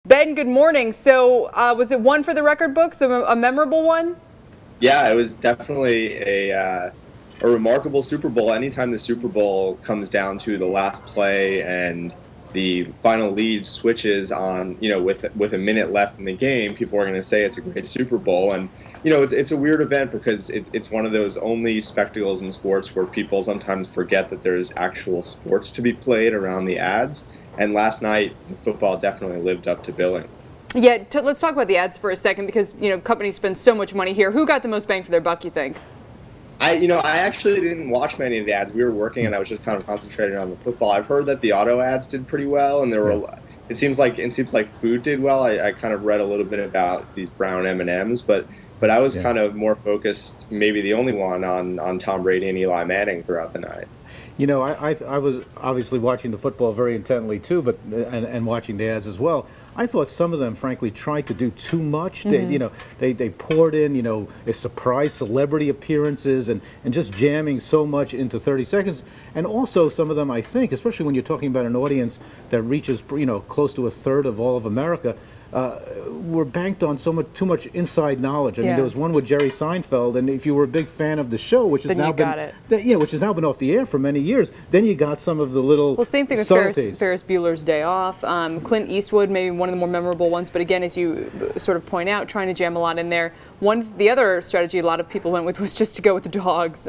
Ben, good morning. So was it one for the record books, a memorable one? Yeah, it was definitely a remarkable Super Bowl. Anytime the Super Bowl comes down to the last play and the final lead switches on, with a minute left in the game, people are going to say it's a great Super Bowl. And it's a weird event because it's one of those only spectacles in sports where people sometimes forget that there's actual sports to be played around the ads. And last night, the football definitely lived up to billing. Yeah, let's talk about the ads for a second because, companies spend so much money here. Who got the most bang for their buck, you think? I actually didn't watch many of the ads. We were working, and I was just kind of concentrated on the football. I've heard that the auto ads did pretty well, and there were. It seems like food did well. I kind of read a little bit about these brown M&Ms, but I was kind of more focused, maybe the only one, on Tom Brady and Eli Manning throughout the night. I was obviously watching the football very intently too, but and watching the ads as well. I thought some of them, frankly, tried to do too much. They poured in, a surprise celebrity appearances and just jamming so much into 30 seconds. And also some of them, I think, especially when you're talking about an audience that reaches, close to a third of all of America, were banked on too much inside knowledge. I mean, there was one with Jerry Seinfeld, and if you were a big fan of the show, which has now been off the air for many years, then you got some of the little same thing with Ferris Bueller's Day Off. Clint Eastwood, maybe one of the more memorable ones, but again, as you sort of point out, trying to jam a lot in there. The other strategy a lot of people went with was just to go with the dogs.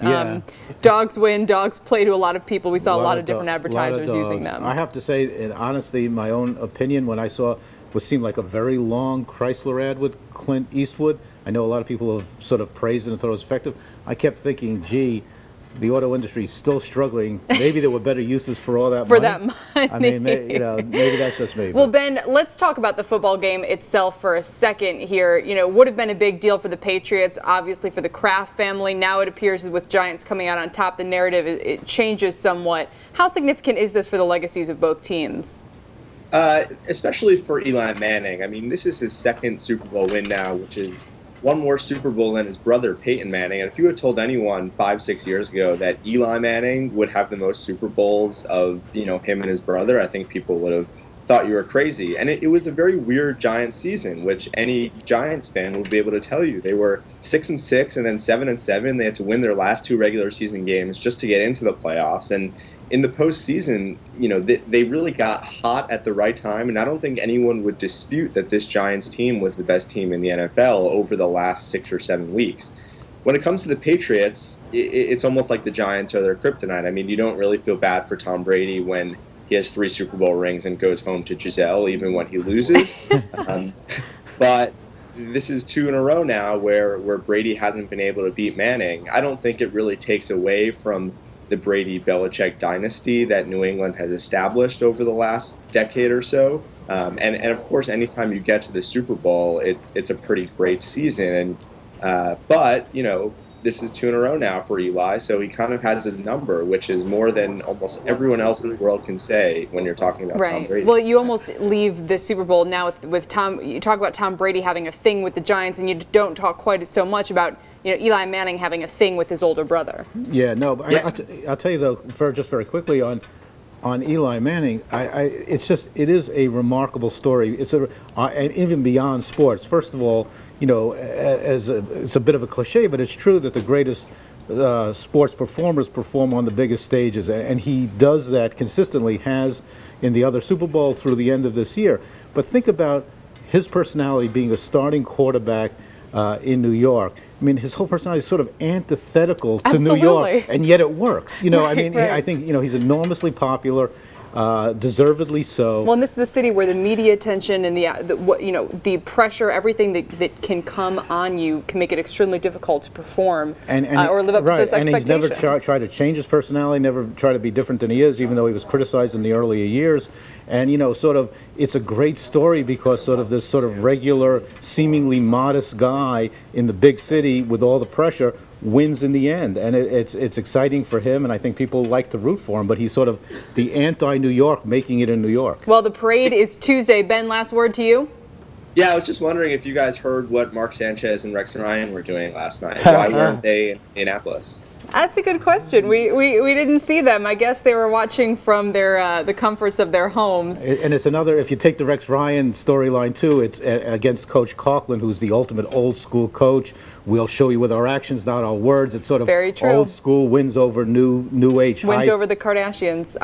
Dogs win, dogs play to a lot of people. We saw a lot of different advertisers using them. I have to say, and honestly, my own opinion, when I saw what seemed like a very long Chrysler ad with Clint Eastwood. I know a lot of people have sort of praised it and thought it was effective. I kept thinking, gee, the auto industry is still struggling. Maybe there were better uses for all that money. For that money. I mean, maybe that's just me. Well, Ben, let's talk about the football game itself for a second here. Would have been a big deal for the Patriots, obviously for the Kraft family. Now it appears with Giants coming out on top, the narrative it changes somewhat. How significant is this for the legacies of both teams? Especially for Eli Manning. I mean, this is his second Super Bowl win now, which is one more Super Bowl than his brother Peyton Manning. And if you had told anyone 5-6 years ago that Eli Manning would have the most Super Bowls of him and his brother, I think people would have thought you were crazy. And it was a very weird Giants season, which any Giants fan would be able to tell you. They were 6-6 and then 7-7. They had to win their last 2 regular season games just to get into the playoffs. And in the postseason, they really got hot at the right time, and I don't think anyone would dispute that this Giants team was the best team in the NFL over the last 6 or 7 weeks. When it comes to the Patriots, it's almost like the Giants are their kryptonite. I mean, you don't really feel bad for Tom Brady when he has 3 Super Bowl rings and goes home to Giselle, even when he loses. But this is 2 in a row now where Brady hasn't been able to beat Manning. I don't think it really takes away from the Brady-Belichick dynasty that New England has established over the last decade or so. And of course, anytime you get to the Super Bowl, it's a pretty great season. But this is 2 in a row now for Eli, so he kind of has his number, which is more than almost everyone else in the world can say when you're talking about Tom Brady. Well, you almost leave the Super Bowl now with Tom. You talk about Tom Brady having a thing with the Giants, and you don't talk quite so much about Eli Manning having a thing with his older brother. Yeah, no, but I'll tell you though, just very quickly on Eli Manning, it is a remarkable story. It's and even beyond sports. First of all, it's a bit of a cliche, but it's true that the greatest sports performers perform on the biggest stages, and he does that consistently, has in the other Super Bowl through the end of this year. But think about his personality being a starting quarterback in New York. I mean, his whole personality is sort of antithetical to New York, and yet it works. I think he's enormously popular. Deservedly so. Well, and this is a city where the media attention and the pressure, everything that can come on you can make it extremely difficult to perform or live up to those expectations. And he's never tried to change his personality, never tried to be different than he is, even though he was criticized in the earlier years. And it's a great story because this sort of regular, seemingly modest guy in the big city with all the pressure wins in the end, and it's exciting for him, and I think people like to root for him, but he's sort of the anti-New York making it in New York. Well, the parade is Tuesday. Ben, last word to you? Yeah, I was just wondering if you guys heard what Mark Sanchez and Rex Ryan were doing last night. Why weren't they in Indianapolis? That's a good question. We didn't see them. I guess they were watching from their the comforts of their homes. And it's another, if you take the Rex Ryan storyline too, it's against Coach Coughlin, who's the ultimate old school coach. We'll show you with our actions, not our words. It's sort of Very true. old school wins over new age. Wins over the Kardashians.